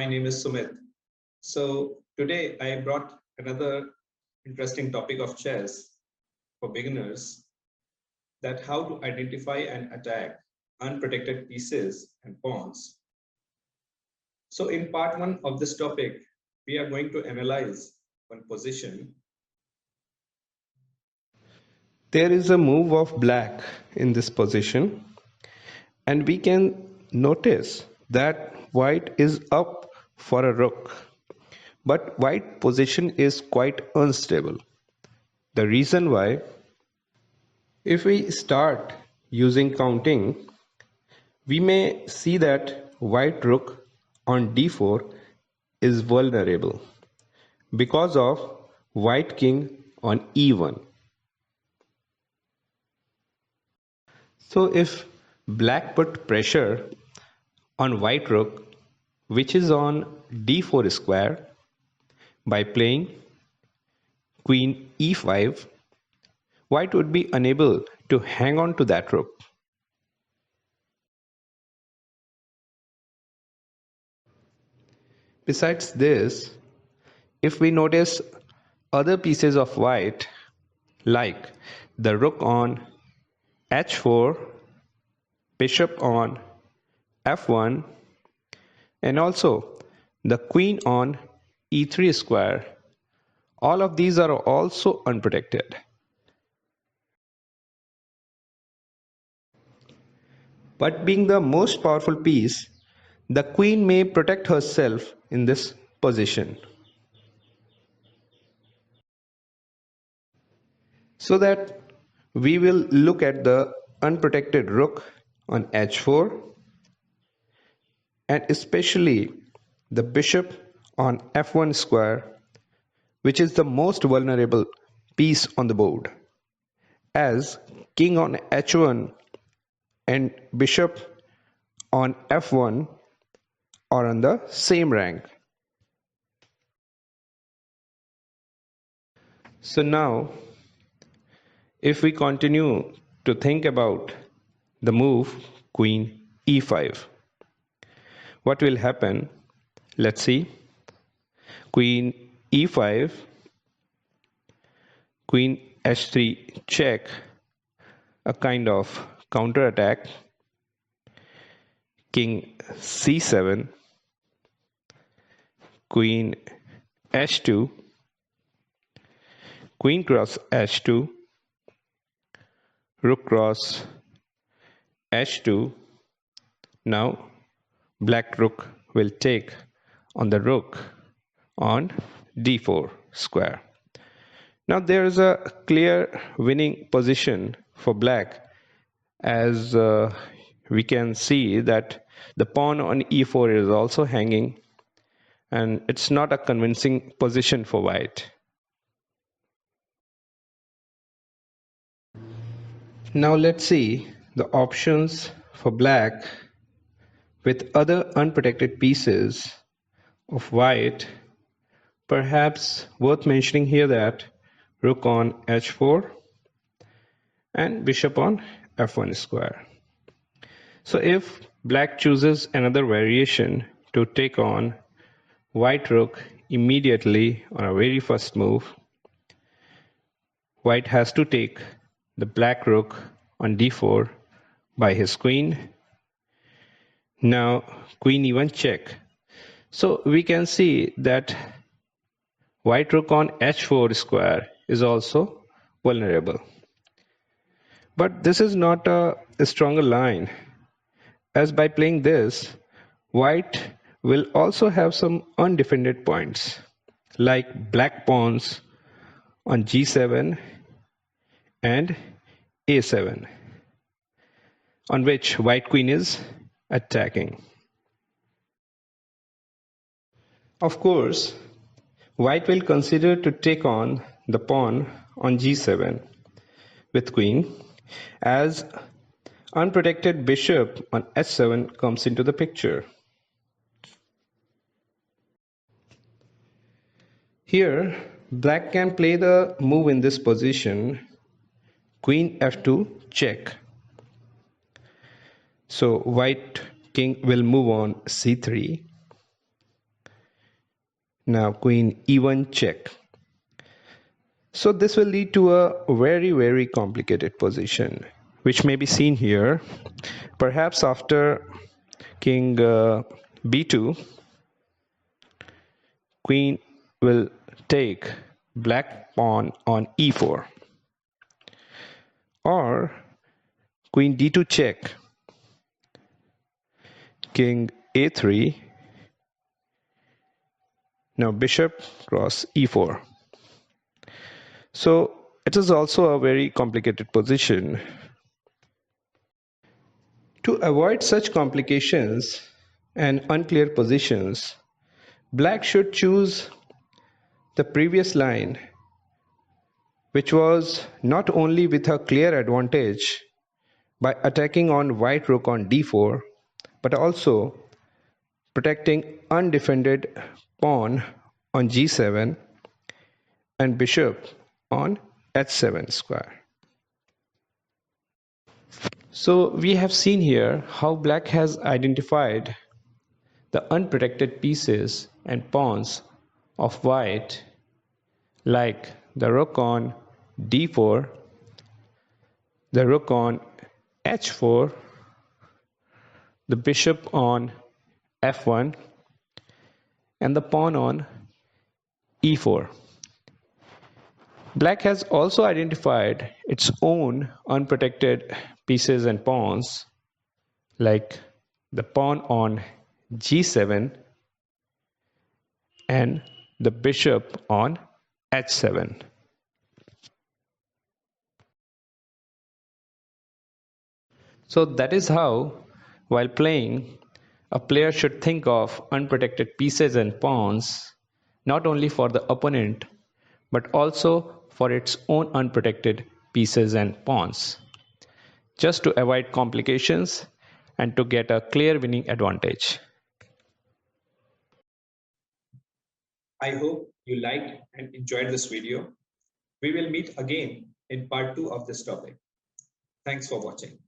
My name is Sumit. So today I brought another interesting topic of chess for beginners, that how to identify and attack unprotected pieces and pawns. So in part one of this topic, we are going to analyze one position. There is a move of black in this position, and we can notice that white is up for a rook, but white position is quite unstable. The reason why, if we start using counting, we may see that white rook on d4 is vulnerable because of white king on e1. So if black put pressure on white rook, which is on d4 square, by playing queen e5, white would be unable to hang on to that rook. Besides this, if we notice other pieces of white, like the rook on h4, bishop on f1, and also the queen on e3 square, all of these are also unprotected. But being the most powerful piece, the queen may protect herself in this position. So that we will look at the unprotected rook on h4, and especially the bishop on f1 square, which is the most vulnerable piece on the board, as king on h1 and bishop on f1 are on the same rank. So now, if we continue to think about the move queen e5, what will happen? Let's see. Queen e5, queen h3 check, a kind of counter attack, king c7, queen h2, queen cross h2, rook cross h2. Now black rook will take on the rook on d4 square. Now there is a clear winning position for black, as we can see that the pawn on e4 is also hanging, and it's not a convincing position for white. Now let's see the options for black with other unprotected pieces of white. Perhaps worth mentioning here that rook on h4 and bishop on f1 square. So if black chooses another variation to take on white rook immediately on a very first move, white has to take the black rook on d4 by his queen. Now queen e1 check. So we can see that white rook on h4 square is also vulnerable. But this is not a stronger line, as by playing this, white will also have some undefended points, like black pawns on g7 and a7, on which white queen is attacking. Of course, white will consider to take on the pawn on g7 with queen, as unprotected bishop on h7 comes into the picture. Here, black can play the move in this position, queen f2 check. So white king will move on c3, Now queen e1 check. So this will lead to a very complicated position, which may be seen here. Perhaps after king b2, queen will take black pawn on e4, or queen d2 check, king a3, now bishop cross e4. So it is also a very complicated position. To avoid such complications and unclear positions, black should choose the previous line, which was not only with a clear advantage by attacking on white rook on d4, but also protecting undefended pawn on g7 and bishop on h7 square. So we have seen here how black has identified the unprotected pieces and pawns of white, like the rook on d4, the rook on h4, the bishop on f1, and the pawn on e4. Black has also identified its own unprotected pieces and pawns, like the pawn on g7 and the bishop on h7. So that is how, while playing, a player should think of unprotected pieces and pawns not only for the opponent but also for its own unprotected pieces and pawns, just to avoid complications and to get a clear winning advantage. I hope you liked and enjoyed this video. We will meet again in part 2 of this topic. Thanks for watching.